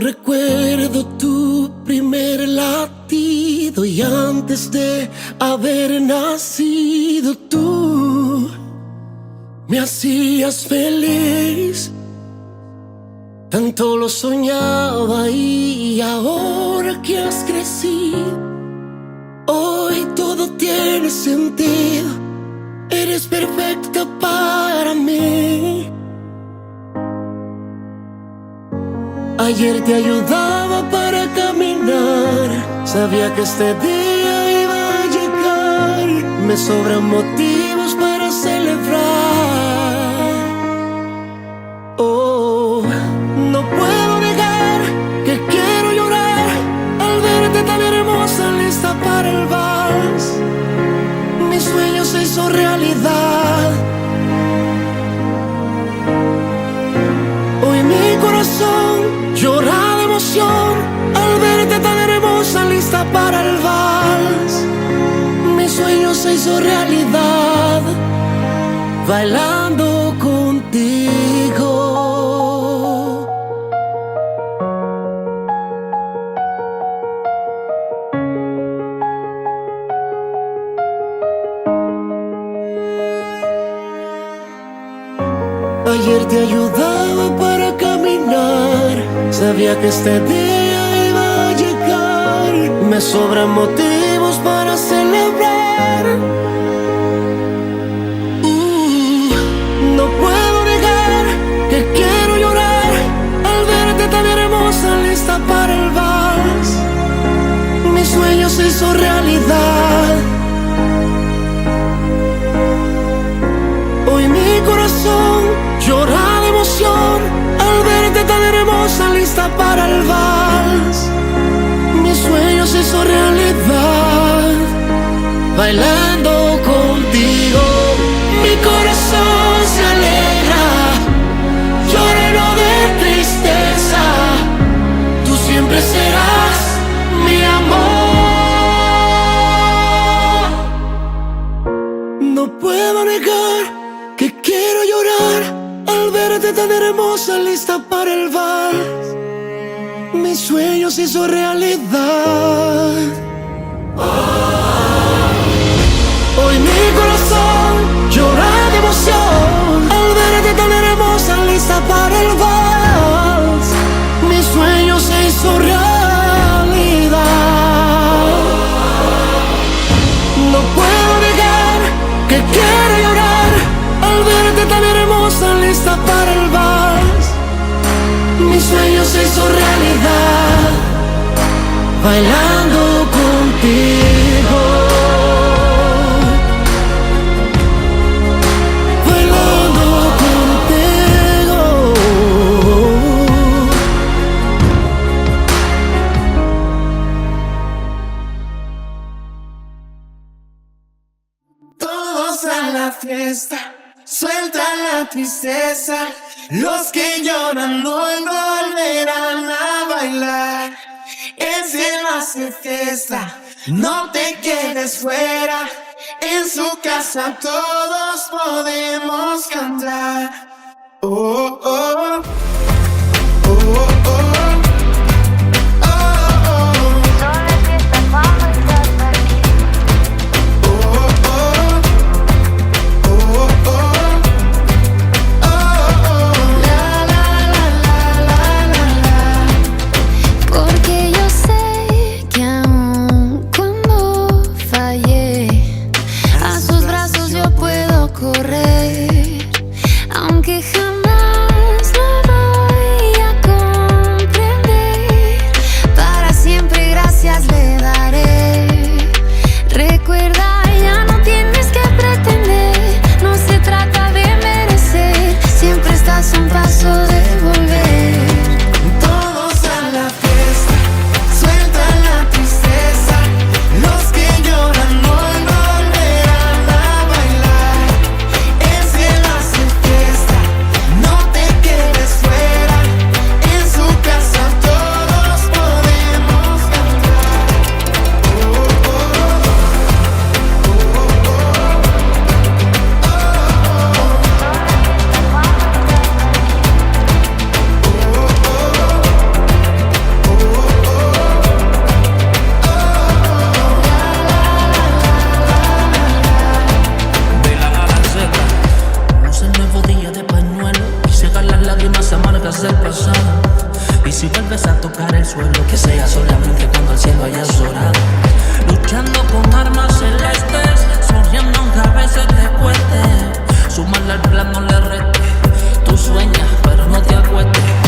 recuerdo tu primer latido y antes de haber nacido tú me hacías feliz. Tanto lo soñaba y ahora que has crecido, hoy todo tiene sentido. Eres perfecta para mí. Ayer te ayudaba para caminar, sabía que este día iba a llegar. Me sobran motivos para celebrar. Oh, no puedo negar que quiero llorar al verte tan hermosa, lista para el vals. Mi sueño se hizo realidad. Hoy mi corazón llora de emoción al verte tan hermosa, lista para el vals. Mi sueño se hizo realidad, bailando contigo. Ayer te ayudaba para caminar, sabía que este día iba a llegar. Me sobran motivos para celebrar. No puedo negar que quiero llorar al verte tan hermosa, lista para el vals. Mi sueño se hizo realidad. Hoy mi corazón llora de emoción al verte tan hermosa, lista para el vals. Mi sueño se hizo realidad, bailando contigo. Mi corazón se alegra, yo lleno de tristeza. Tú siempre serás mi amor. No puedo negar que quiero llorar al verte tan hermosa, lista para el vals. Mi sueño se hizo realidad. Hoy mi corazón llora de emoción al verte tan hermosa, lista para el vals. Mi sueño se hizo realidad. No puedo negar que quiero llorar al verte tan hermosa, lista para el vals. Mi sueño se hizo realidad, bailando contigo. Bailando contigo. Todos a la fiesta, suelta la tristeza. Los que lloran hoy no volverán a bailar. Es el hace fiesta, no te quedes fuera. En su casa todos podemos cantar. Oh, oh, oh, oh, oh. Correr, aunque jamás lo Si vuelves a tocar el suelo, que sea solamente cuando el cielo haya llorado. Luchando con armas celestes, sonriendo aunque a veces te cueste. Sumarle al plan no le reste. Tú sueñas, pero no te acuestes.